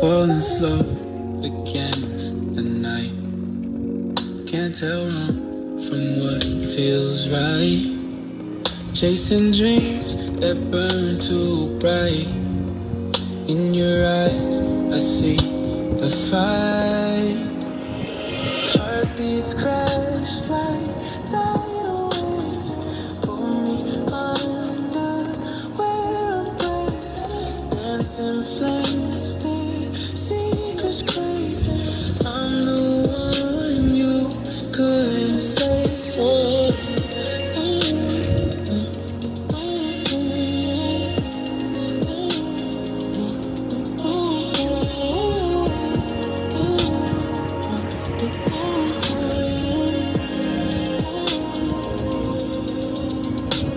Falling slow against the night. Can't tell wrong from what feels right. Chasing dreams that burn too bright. In your eyes, I see the fight. Heartbeats crash like tidal waves. Pull me under where I'm brave. Dancing flames, their secrets crave. I'm the one you couldn't save.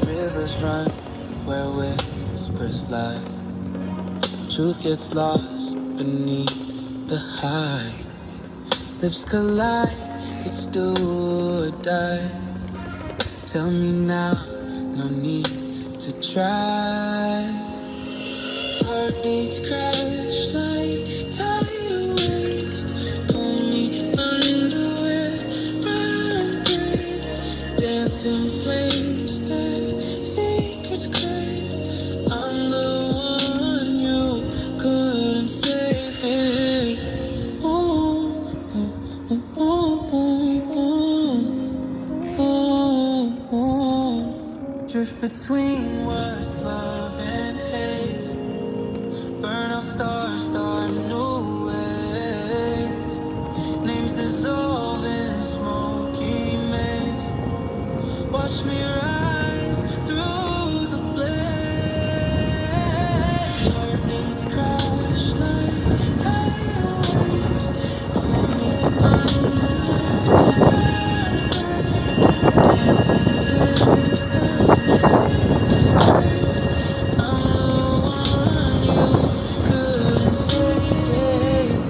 Rivers run where whispers lie. Truth gets lost beneath the high. Lips collide, it's do or die. Tell me now, no need to try. Heartbeats crash like tidal waves. Pull me under where I'm brave. Dancing flames, their secrets crave. I'm the one you couldn't save it. Ooh, ooh, ooh, ooh, ooh, ooh. Drift between what's love and haze. Burn out stars, start new ways. Names dissolve in smoky maze. Watch me rise through the blaze. Heartbeats crash like tidal waves. Pull me under, dancing flames, the secrets crave. I'm the one you couldn't save.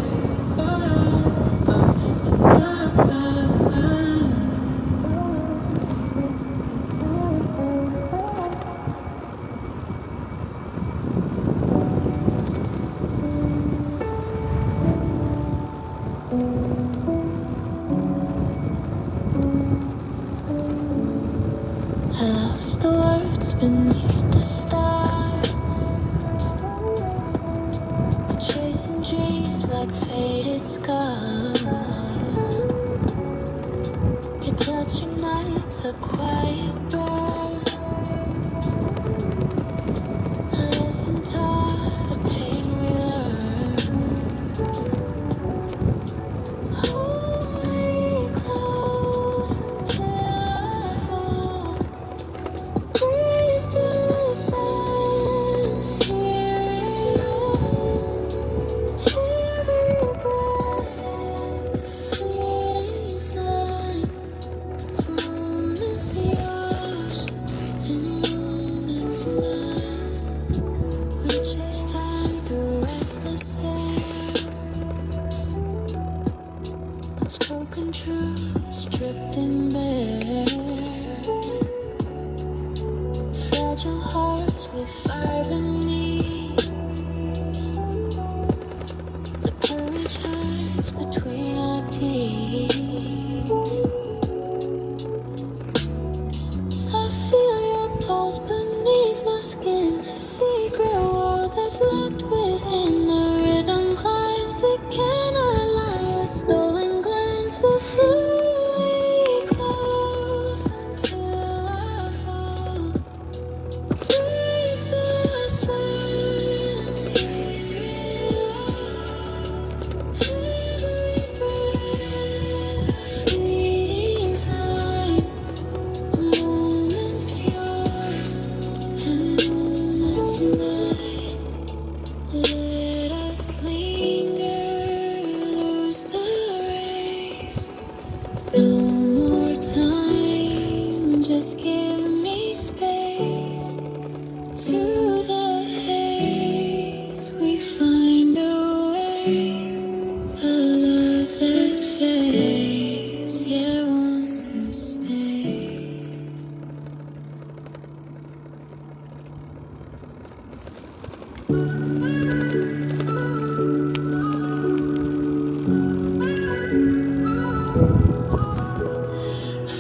I lost the words beneath the stars, chasing dreams like faded scars. Your touching nights a quiet burn. A lesson taught, a pain we learn. Hold me close until I fall. Breathe the silence, hear it all. Every breath, a fleeting sign. Moments yours and moments mine. We chase time through restless air. Unspoken truth stripped and bare. Fragile hearts with fire beneath. The courage hides between our teeth. I feel your pulse beneath my skin. A secret world that's locked within. The rhythm climbs, it cannot lie. A stolen glance, so flew me close. A love that fades, yeah, wants to stay.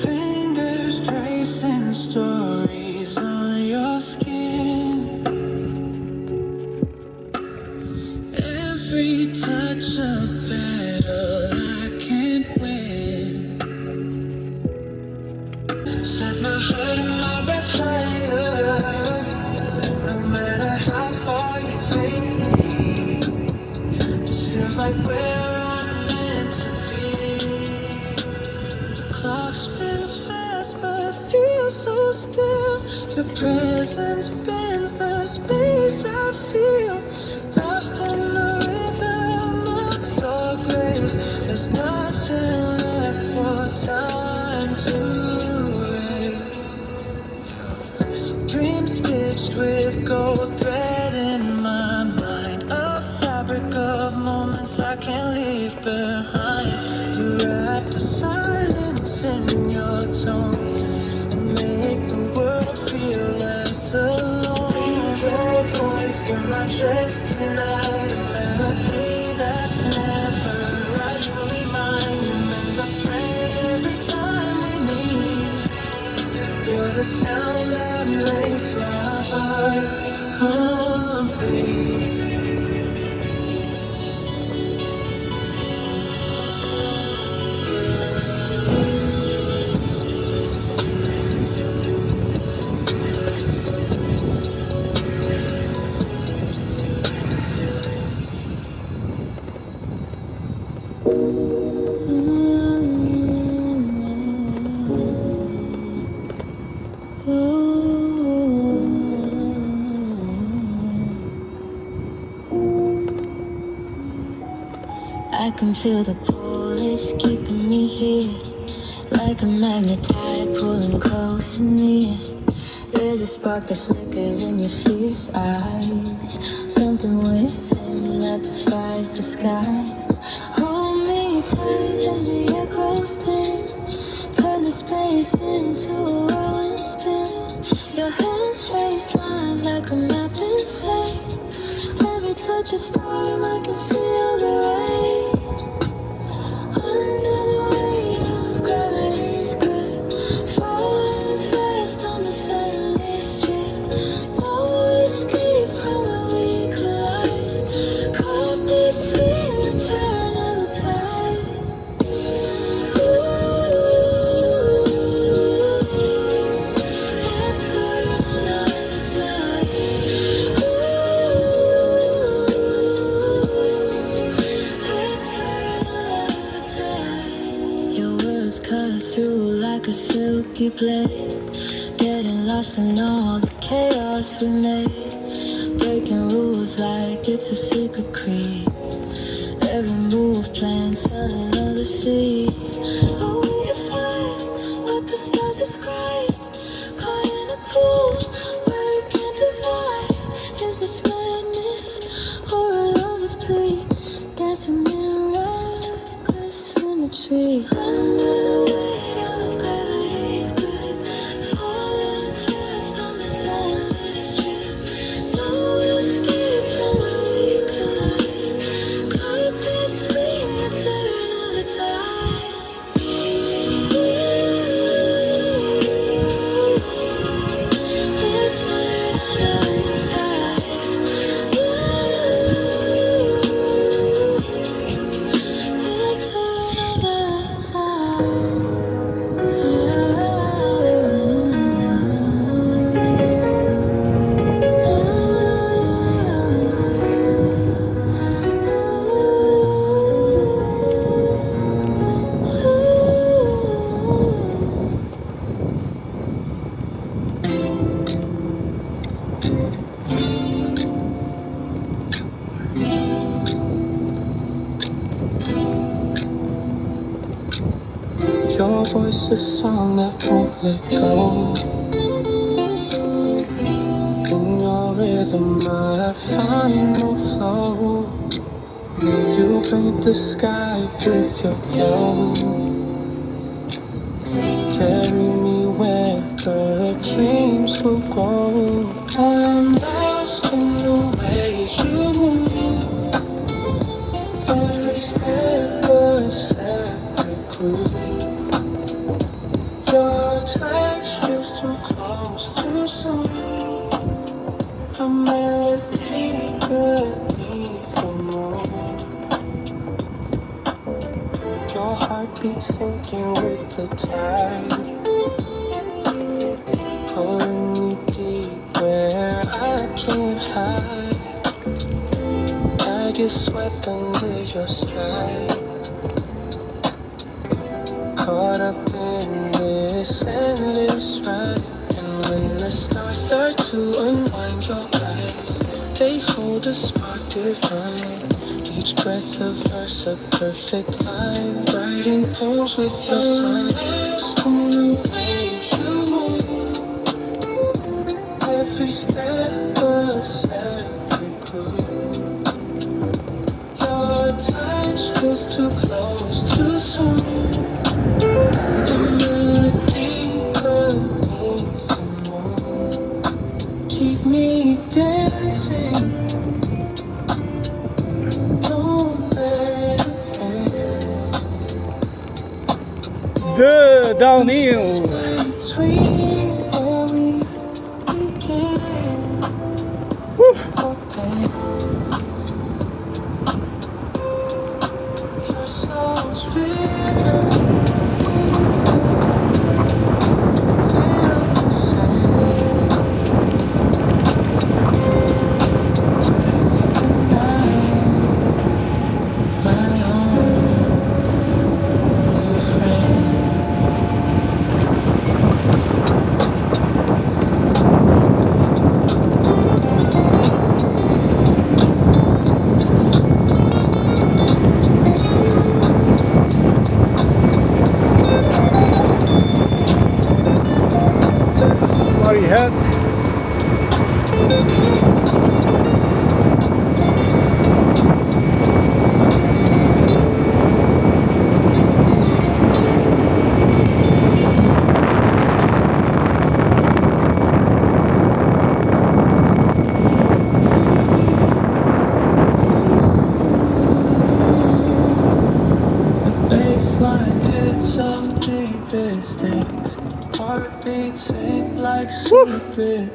Fingers tracing stories on your skin. Every touch a battle I can't win. Set my heart and my breath higher. No matter how far you take me, this feels like where I'm meant to be. The clock spins fast but feels so still. Your presence bends the space I feel. Lost in the rhythm of your grace. There's nothing left for time to erase. Dreams stitched with gold thread in my mind. A fabric of moments I can't leave behind. You wrap the silence in your tone and make the world feel less alone. Feel your voice in my chest tonight. A melody that's never rightfully mine. You mend the frame every time we meet. You're the sound that makes my heart complete. I can feel the pull, it's keeping me here. Like a magnet tide pulling close and near. There's a spark that flickers in your fierce eyes. Something within that defies the skies. Hold me tight as the air grows thin. Turn the space into a whirling spin. Your hands trace lines like a map insane. Every touch a storm, I can feel the rain. Under the weight of gravity's grip, falling fast on the endless strip. No escape from where we collide. Caught between the turn of the tide. It's turning of the tide. Your words cut through like a silky blade. Getting lost in all the chaos we made. Breaking rules like it's a secret creed. Every move plants another seed. Oh, we defy what the stars describe. Caught in a pool where we can't divide. Is this madness or a lover's plea? Dancing in reckless symmetry. Under the weight of gravity's grip, falling fast on this endless strip. No escape from where we collide. Caught between the turn of the tide. It's turn of the tide. It's turn of the Your voice is a song that won't let go. In your rhythm I find no flow. You paint the sky with your love. Carry me where the dreams will go. I'm lost in the way you move. Every step a separate groove. Your touch feels too close, too soon. A melody beneath the moon. Your heartbeat sinking with the tide. Pulling me deep where I can't hide. I get swept under your stride. Caught up in this endless ride. And when the stars start to unwind, your eyes, they hold a spark divine. Each breath a verse, a perfect line. Writing poems with your sign. Lost in the way you move. Every step a separate groove. Your touch feels too close, too soon. The melody beneath the moon. Keep me dancing. Don't let it end. The downhill. Between where we began. Open your soul's rhythm. Feel the same. Turning the night my only friend. Muddy head. Baseline hits some deep instincts. Heartbeats sing like secret.